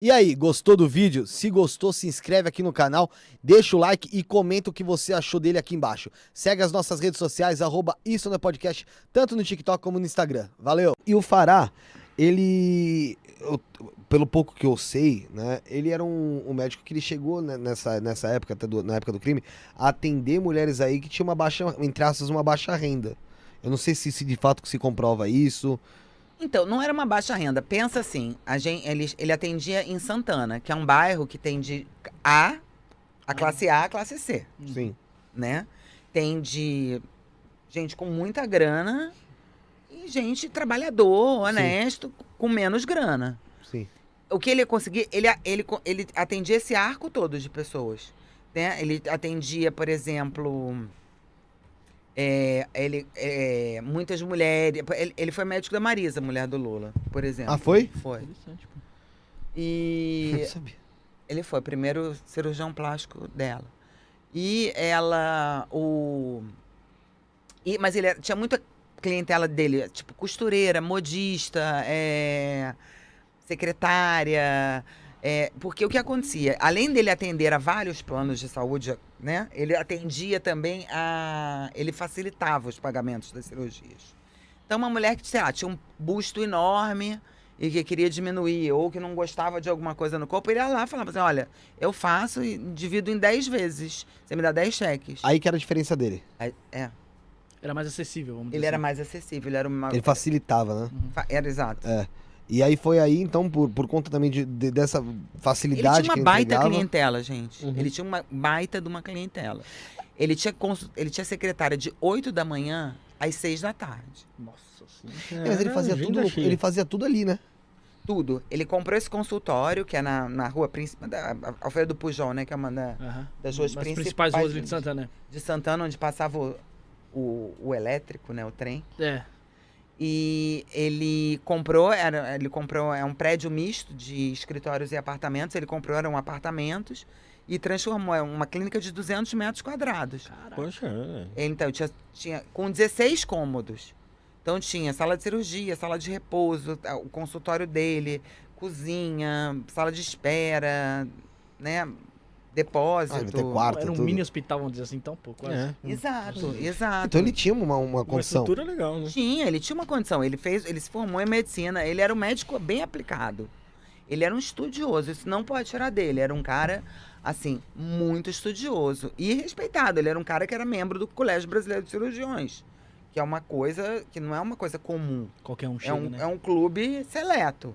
E aí, gostou do vídeo? Se gostou, se inscreve aqui no canal, deixa o like e comenta o que você achou dele aqui embaixo. Segue as nossas redes sociais, @Isso Não É Podcast, tanto no TikTok como no Instagram. Valeu! E o Fará, pelo pouco que eu sei, né, ele era um médico que ele chegou nessa época, na época do crime, a atender mulheres aí que tinham uma baixa, entre aspas, uma baixa renda. Eu não sei se de fato se comprova isso. Então, não era uma baixa renda. Pensa assim, ele atendia em Santana, que é um bairro que tem de a classe A, a classe C, Sim. né? Tem de gente com muita grana e gente trabalhador, honesto, com menos grana. Sim. O que ele ia conseguir, ele atendia esse arco todo de pessoas, né? Ele atendia, por exemplo... muitas mulheres. Ele foi médico da Marisa, mulher do Lula, por exemplo. Ah, foi? Foi. Interessante, pô. E Eu não sabia. ele foi primeiro cirurgião plástico dela. E ela. Mas tinha muita clientela dele, tipo costureira, modista, secretária. Porque o que acontecia? Além dele atender a vários planos de saúde, né? Ele atendia também ele facilitava os pagamentos das cirurgias. Então, uma mulher que, sei lá, tinha um busto enorme e que queria diminuir, ou que não gostava de alguma coisa no corpo, ele ia lá e falava assim: olha, eu faço e divido em 10 vezes. Você me dá 10 cheques. Aí que era a diferença dele. Era mais acessível, vamos dizer Ele era assim. mais acessível, ele era uma. Ele facilitava, né? Era exato. É. E aí foi aí, então, por conta também dessa Ele facilidade tinha que uma ele baita entregava. clientela, gente. Uhum. Ele tinha uma baita de uma clientela. Ele tinha secretária de 8 da manhã às 6 da tarde. Nossa senhora. Mas ele fazia ele fazia tudo ali, né? Tudo. Ele comprou esse consultório, que é na rua principal, Alfredo do Pujol, né? Que é uma das ruas principais ruas ali de Santana, né? de Santana, onde passava o elétrico, né? O trem. É. E ele comprou um prédio misto de escritórios e apartamentos. Ele comprou, eram apartamentos, e transformou uma clínica de 200 metros quadrados. Poxa, Então, tinha com 16 cômodos. Então, tinha sala de cirurgia, sala de repouso, o consultório dele, cozinha, sala de espera, né? Depósito. Deve ter quarto, Era um tudo. mini hospital, vamos dizer assim, tão pouco. Quase. é. Exato. Então ele tinha uma Uma condição. estrutura legal, né? Ele tinha uma condição. Ele se formou em medicina, ele era um médico bem aplicado. Ele era um estudioso, isso não pode tirar dele. Era um cara, assim, muito estudioso e respeitado. Ele era um cara que era membro do Colégio Brasileiro de Cirurgiões, que é uma coisa que não é uma coisa comum. Qualquer um chega, né? É um clube seleto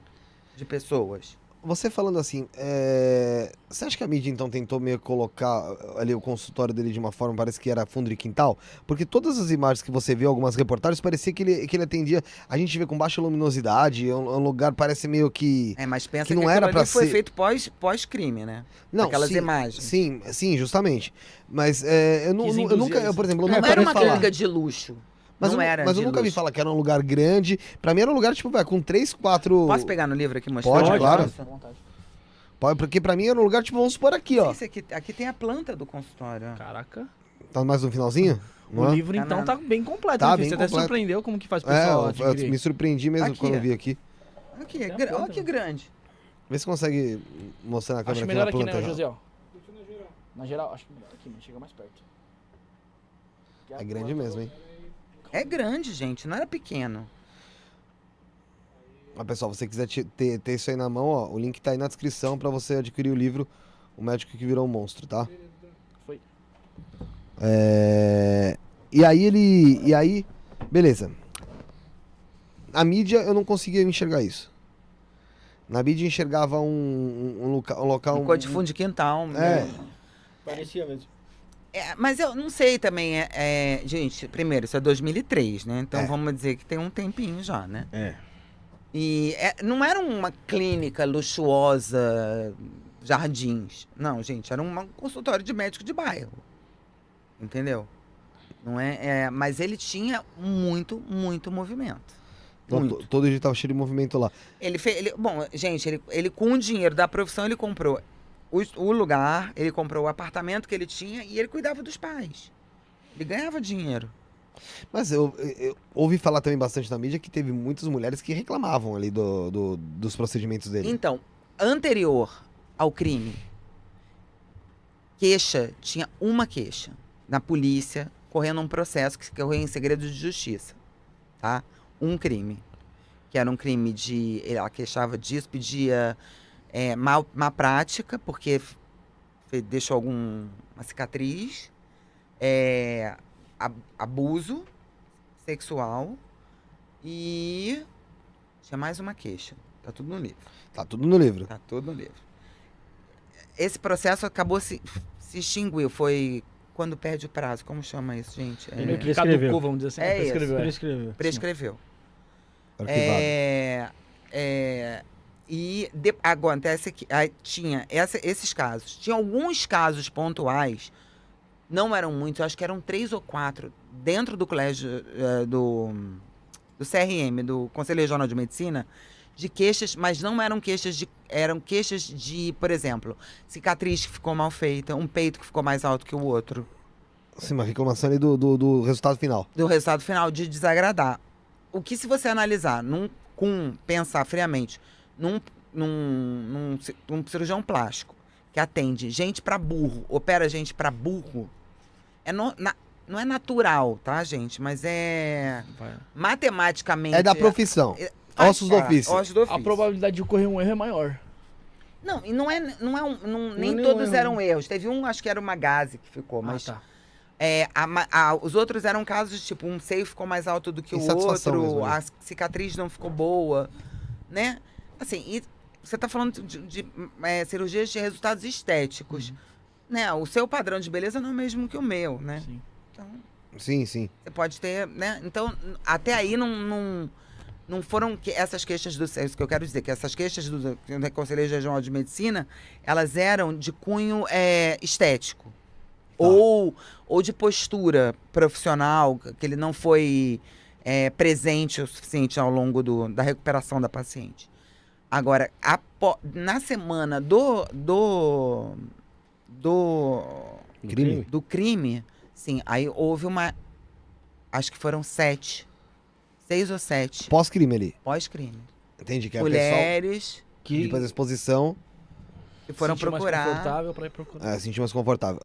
de pessoas. Você falando assim, você acha que a mídia então tentou meio que colocar ali o consultório dele de uma forma, parece que era fundo de quintal? Porque todas as imagens que você viu, algumas reportagens, parecia que ele atendia, a gente vê com baixa luminosidade, é um lugar parece meio que... Mas pensa que não aquilo era ali pra foi ser- feito pós-crime, né? Não, Aquelas sim, imagens. Sim, justamente. Mas Quis induzir por exemplo, eu Não nunca era vi uma falar. clínica de luxo. Mas, não era mas eu de nunca vi luxo. falar que era um lugar grande. Pra mim era um lugar, tipo, com 3, 4... Posso pegar no livro aqui e mostrar? Pode, claro. Nossa. À vontade. Porque pra mim era um lugar, tipo, vamos supor aqui, ó. Esse aqui tem a planta do consultório. Ó. Caraca. Tá mais no finalzinho? Não O é? livro, então, tá bem completo. Tá né, bem filho? Você até completo. surpreendeu como que faz o pessoal Eu adquirir. me surpreendi mesmo Aqui, quando eu ó. vi aqui. Aqui, Tem a olha planta. que grande. Vê se consegue mostrar na câmera Acho aqui melhor na aqui, planta. né, José? Ó. Na geral, acho que melhor aqui, mas chega mais perto. É grande mesmo, hein? É grande, gente. Não era pequeno. Mas, pessoal, se você quiser ter isso aí na mão, ó, o link tá aí na descrição pra você adquirir o livro O Médico que Virou um Monstro, tá? Foi. E aí, beleza. Na mídia eu não conseguia enxergar isso. Na mídia eu enxergava um local... Um código de fundo de quintal. É. né? Parecia mesmo. Mas eu não sei também. Gente, primeiro, isso é 2003, né? Então É. vamos dizer que tem um tempinho já, né? É. E não era uma clínica luxuosa, jardins. Não, gente, era um consultório de médico de bairro. Entendeu? Não mas ele tinha muito, muito movimento. Muito. Todo dia tava cheio de movimento lá. Bom, gente, ele com o dinheiro da profissão, ele comprou o lugar, ele comprou o apartamento que ele tinha e ele cuidava dos pais. Ele ganhava dinheiro. Mas eu ouvi falar também bastante na mídia que teve muitas mulheres que reclamavam ali dos procedimentos dele. Então, anterior ao crime, tinha uma queixa na polícia, correndo um processo que corria em segredo de justiça, tá? Um crime, que era um crime de... Ela queixava disso, pedia má prática, porque deixou uma cicatriz, abuso sexual e tinha mais uma queixa. Tá tudo no livro. Tá tudo no livro. Tá tudo no livro. Esse processo acabou se extinguiu. Foi quando perde o prazo. Como chama isso, gente? Ele prescreveu. caducou, vamos dizer assim. É isso. Prescreveu. Prescreveu. Prescreveu. Arquivado. Acontece que tinha esses casos. Tinha alguns casos pontuais, não eram muitos, acho que eram 3 ou 4, dentro do colégio do CRM, do Conselho Regional de Medicina, de queixas, mas não eram queixas eram queixas de, por exemplo, cicatriz que ficou mal feita, um peito que ficou mais alto que o outro. Sim, uma reclamação ali do resultado final. Do resultado final, de desagradar. O que, se você analisar, pensar friamente, num cirurgião plástico que atende gente pra burro, opera gente pra burro, não é natural, tá, gente? Mas matematicamente... É da profissão. Ossos do ofício. Ossos do ofício. A probabilidade de ocorrer um erro é maior. Não, e nem Não é todos erro. eram erros. Teve acho que era uma gase que ficou, mas... tá. Os outros eram casos, tipo, um seio ficou mais alto do que o Insatisfação outro, mesmo, né? a cicatriz não ficou boa, né? Assim, e você tá falando de cirurgias de resultados estéticos, né? O seu padrão de beleza não é o mesmo que o meu, né? Sim. Então, Sim, sim. você pode ter, né? Então, até aí não foram essas queixas isso que eu quero dizer, que essas queixas do Conselho Regional de Medicina, elas eram de cunho estético. Ou de postura profissional, que ele não foi presente o suficiente ao longo da recuperação da paciente. Agora, na semana do Crime? crime, sim, aí houve acho que foram 6 ou 7 Pós-crime ali. pós-crime. Entende? Que é Mulheres que depois da exposição que foram Sentir mais procurar. confortável pra ir procurar. sentir mais confortável.